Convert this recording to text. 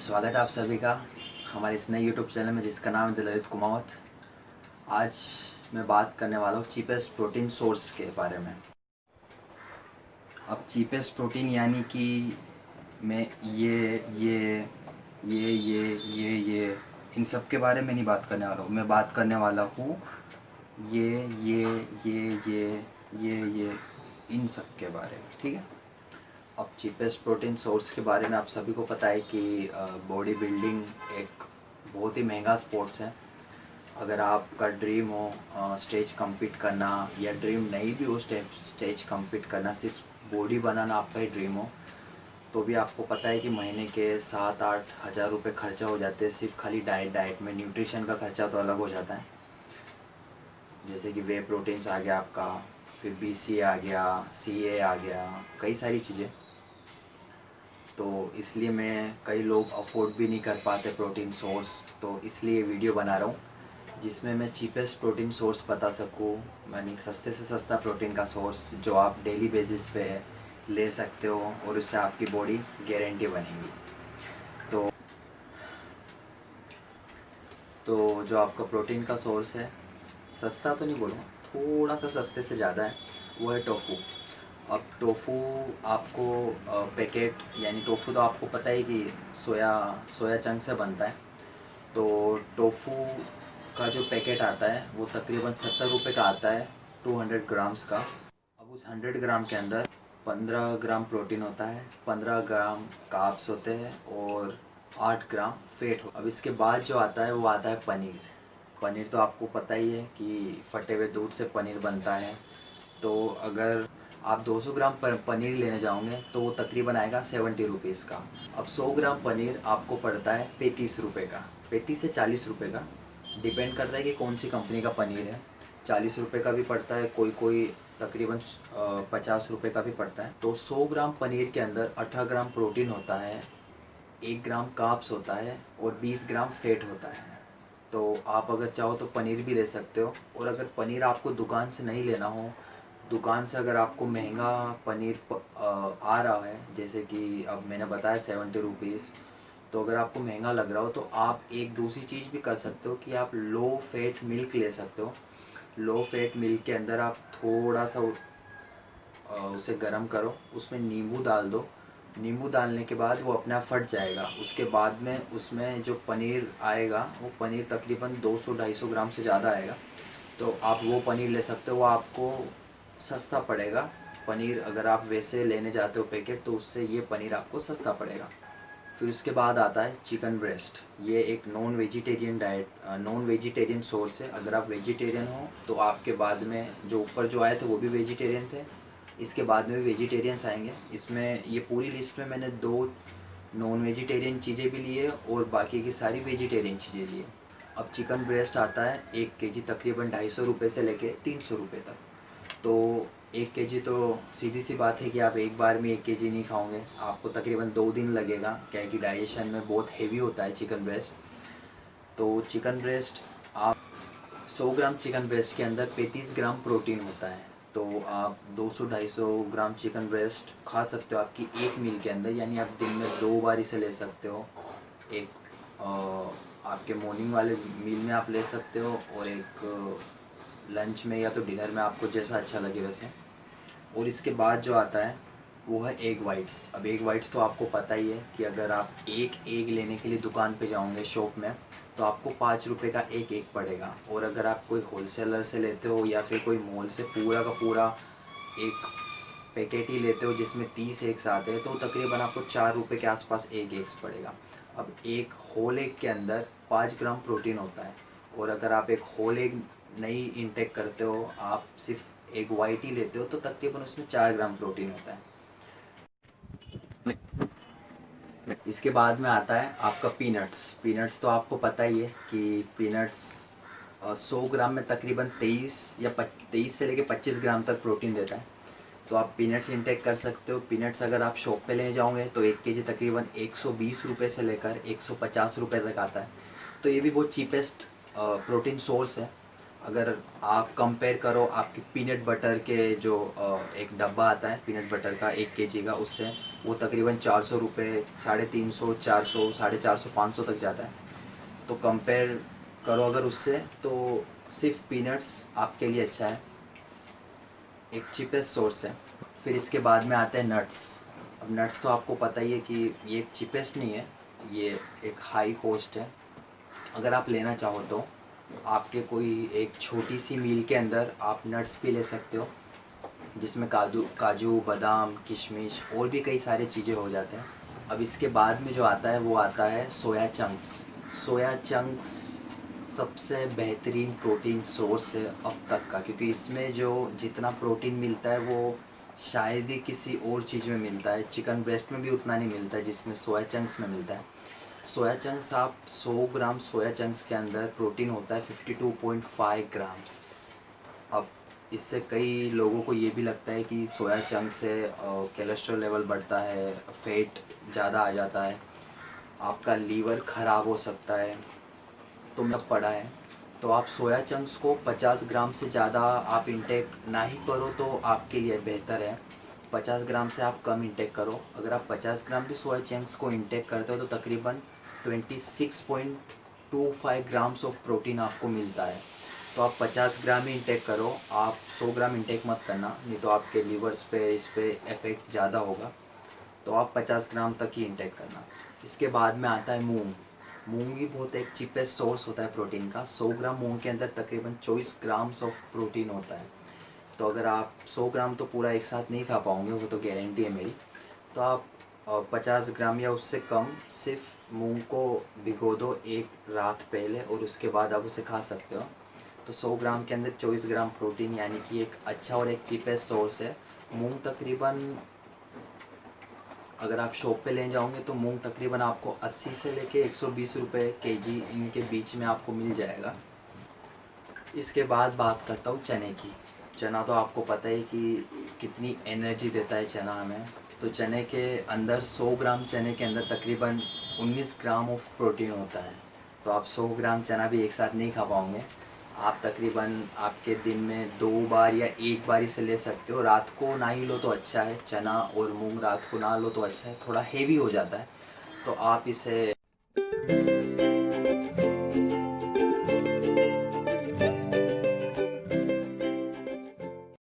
स्वागत है आप सभी का हमारे इस नए यूट्यूब चैनल में जिसका नाम है दिलजीत कुमावत। आज मैं बात करने वाला हूँ चीपेस्ट प्रोटीन सोर्स के बारे में। अब चीपेस्ट प्रोटीन यानी कि मैं ये इन सब के बारे में नहीं बात करने वाला हूँ। मैं बात करने वाला हूँ ये ये ये ये इन सब के बारे में, ठीक है। अब चीपेस्ट प्रोटीन सोर्स के बारे में आप सभी को पता है कि बॉडी बिल्डिंग एक बहुत ही महंगा स्पोर्ट्स है। अगर आपका ड्रीम हो स्टेज compete करना, या ड्रीम नहीं भी हो स्टेज compete करना, सिर्फ बॉडी बनाना आपका ही ड्रीम हो, तो भी आपको पता है कि महीने के 7-8 हज़ार रुपये खर्चा हो जाते हैं सिर्फ खाली डाइट में। न्यूट्रिशन का खर्चा तो अलग हो जाता है, जैसे कि वे प्रोटीन्स आ गया आपका, फिर BCA आ गया, CA आ गया, कई सारी चीज़ें। तो इसलिए मैं कई लोग अफोर्ड भी नहीं कर पाते प्रोटीन सोर्स, तो इसलिए वीडियो बना रहा हूँ जिसमें मैं चीपेस्ट प्रोटीन सोर्स बता सकूँ, यानी सस्ते से सस्ता प्रोटीन का सोर्स जो आप डेली बेसिस पे ले सकते हो और उससे आपकी बॉडी गारंटी बनेगी। तो जो आपका प्रोटीन का सोर्स है, सस्ता तो नहीं बोलूँगा, थोड़ा सा सस्ते से ज़्यादा है, वो है टोफू। अब टोफू आपको पैकेट, यानी टोफू तो आपको पता है कि सोया चंक से बनता है। तो टोफू का जो पैकेट आता है वो तकरीबन 70 रुपये का आता है, 200 ग्राम्स का। अब उस 100 ग्राम के अंदर 15 ग्राम प्रोटीन होता है, 15 ग्राम कार्ब्स होते हैं और 8 ग्राम फेट हो। अब इसके बाद जो आता है वो आता है पनीर। पनीर तो आपको पता ही है कि फटे हुए दूध से पनीर बनता है। तो अगर आप 200 ग्राम पनीर लेने जाओगे तो वो तकरीबन आएगा 70 रुपीज़ का। अब 100 ग्राम पनीर आपको पड़ता है 35 रुपये का, 35 से 40 रुपये का, डिपेंड करता है कि कौन सी कंपनी का पनीर है। 40 रुपये का भी पड़ता है, कोई कोई तकरीबन 50 रुपये का भी पड़ता है। तो 100 ग्राम पनीर के अंदर 18 ग्राम प्रोटीन होता है, 1 ग्राम कार्ब्स होता है और 20 ग्राम फैट होता है। तो आप अगर चाहो तो पनीर भी ले सकते हो। और अगर पनीर आपको दुकान से नहीं लेना हो, दुकान से अगर आपको महंगा पनीर आ रहा है, जैसे कि अब मैंने बताया 70 रुपीज़, तो अगर आपको महंगा लग रहा हो तो आप एक दूसरी चीज़ भी कर सकते हो कि आप लो फैट मिल्क ले सकते हो। लो फैट मिल्क के अंदर आप थोड़ा सा उसे गर्म करो, उसमें नींबू डाल दो। नींबू डालने के बाद वो अपने आप फट जाएगा। उसके बाद में उसमें जो पनीर आएगा वो पनीर तकरीबन 200-250 ग्राम से ज़्यादा आएगा। तो आप वो पनीर ले सकते हो, वो आपको सस्ता पड़ेगा। पनीर अगर आप वैसे लेने जाते हो पैकेट, तो उससे ये पनीर आपको सस्ता पड़ेगा। फिर उसके बाद आता है चिकन ब्रेस्ट। ये एक नॉन वेजिटेरियन सोर्स है। अगर आप वेजिटेरियन हो तो आपके बाद में जो ऊपर जो आए थे वो भी वेजिटेरियन थे, इसके बाद में भी वेजिटेरियंस आएंगे। इसमें ये पूरी लिस्ट में मैंने 2 नॉन वेजिटेरियन चीज़ें भी ली है और बाकी की सारी वेजिटेरियन चीज़ें ली है। अब चिकन ब्रेस्ट आता है 1 kg तकरीबन 250 रुपये से लेके 300 रुपये तक। तो 1 kg तो सीधी सी बात है कि आप एक बार में 1 kg नहीं खाओगे, आपको तकरीबन 2 दिन लगेगा, क्या है कि डाइजेशन में बहुत हेवी होता है चिकन ब्रेस्ट। तो चिकन ब्रेस्ट आप 100 ग्राम चिकन ब्रेस्ट के अंदर 35 ग्राम प्रोटीन होता है। तो आप 200-250 ग्राम चिकन ब्रेस्ट खा सकते हो आपकी एक मील के अंदर, यानी आप दिन में 2 बार इसे ले सकते हो। एक आपके मॉर्निंग वाले मील में आप ले सकते हो और एक लंच में या तो डिनर में, आपको जैसा अच्छा लगे वैसे। और इसके बाद जो आता है वो है एग वाइट्स। अब एग वाइट्स तो आपको पता ही है कि अगर आप एक एग लेने के लिए दुकान पे जाओगे शॉप में, तो आपको 5 रुपये का एक एग पड़ेगा। और अगर आप कोई होलसेलर से लेते हो या फिर कोई मॉल से पूरा का पूरा एक पैकेट ही लेते हो जिसमें 30 एग्स आते हैं, तो तकरीबन आपको 4 रुपये के आसपास एक एग्स पड़ेगा। अब एक होल एग के अंदर 5 ग्राम प्रोटीन होता है। और अगर आप एक होल एग नहीं इंटेक करते हो, आप सिर्फ एग वाइट ही लेते हो, तो तकरीबन उसमें 4 ग्राम प्रोटीन होता है। इसके बाद में आता है आपका पीनट्स। पीनट्स तो आपको पता ही है कि पीनट्स 100 ग्राम में तकरीबन 23 से लेके 25 ग्राम तक प्रोटीन देता है। तो आप पीनट्स इंटेक कर सकते हो। पीनट्स अगर आप शॉप पे लेने जाओगे तो 1 kg तकरीबन 120 रुपये से लेकर 150 रुपये तक आता है। तो ये भी बहुत चीपेस्ट प्रोटीन सोर्स है। अगर आप कंपेयर करो आपकी पीनट बटर के जो एक डब्बा आता है पीनट बटर का 1 kg का, उससे वो तकरीबन 400 रुपये, 350, 400, 450, 500 तक जाता है। तो कंपेयर करो अगर उससे, तो सिर्फ पीनट्स आपके लिए अच्छा है, एक चीपेस्ट सोर्स है। फिर इसके बाद में आते हैं नट्स। अब नट्स तो आपको पता ही है कि ये एक चीपेस्ट नहीं है, ये एक हाई कॉस्ट है। अगर आप लेना चाहो तो आपके कोई एक छोटी सी मील के अंदर आप नट्स भी ले सकते हो, जिसमें काजू काजू बादाम किशमिश और भी कई सारी चीज़ें हो जाते हैं। अब इसके बाद में जो आता है वो आता है सोया चंक्स। सोया चंक्स सबसे बेहतरीन प्रोटीन सोर्स है अब तक का, क्योंकि इसमें जो जितना प्रोटीन मिलता है वो शायद ही किसी और चीज़ में मिलता है। चिकन ब्रेस्ट में भी उतना नहीं मिलता है जिसमें सोया चंक्स में मिलता है। सोया चंक्स, आप 100 ग्राम सोया चंक्स के अंदर प्रोटीन होता है 52.5 ग्राम्स। अब इससे कई लोगों को ये भी लगता है कि सोया चंक से कोलेस्ट्रॉल लेवल बढ़ता है, फैट ज़्यादा आ जाता है, आपका लीवर ख़राब हो सकता है। तो मैं पढ़ा है, तो आप सोया चंक्स को 50 ग्राम से ज़्यादा आप इंटेक ना ही करो तो आपके लिए बेहतर है। 50 ग्राम से आप कम इंटेक करो। अगर आप 50 ग्राम भी सोया चंक्स को इंटेक करते हो तो तकरीबन 26.25 ग्राम्स ऑफ प्रोटीन आपको मिलता है। तो आप 50 ग्राम ही इंटेक करो, आप 100 ग्राम इंटेक मत करना, नहीं तो आपके लीवर्स पे इस पे इफ़ेक्ट ज़्यादा होगा। तो आप 50 ग्राम तक ही इंटेक करना। इसके बाद में आता है मूंग। मूंग भी बहुत एक चीपेस्ट सोर्स होता है प्रोटीन का। 100 ग्राम मूंग के अंदर तकरीबन 24 ग्राम्स ऑफ प्रोटीन होता है। तो अगर आप 100 ग्राम तो पूरा एक साथ नहीं खा पाओगे, वो तो गारंटी है मेरी। तो आप 50 ग्राम या उससे कम सिर्फ मूंग को भिगो दो एक रात पहले, और उसके बाद आप उसे खा सकते हो। तो 100 ग्राम के अंदर 24 ग्राम प्रोटीन, यानी कि एक अच्छा और एक चीपेस्ट सोर्स है। मूंग तकरीबन, अगर आप शॉप पे ले जाओगे तो मूंग तकरीबन आपको 80 से लेके 120 रुपये केजी, इनके बीच में आपको मिल जाएगा। इसके बाद बात करता हूँ चने की। चना तो आपको पता है कि कितनी एनर्जी देता है चना हमें। तो चने के अंदर 100 ग्राम चने के अंदर तकरीबन 19 ग्राम ऑफ प्रोटीन होता है। तो आप 100 ग्राम चना भी एक साथ नहीं खा पाओगे। आप तकरीबन आपके दिन में 2 बार या 1 बार इसे ले सकते हो। रात को ना ही लो तो अच्छा है, चना और मूंग रात को ना लो तो अच्छा है, थोड़ा हेवी हो जाता है। तो आप इसे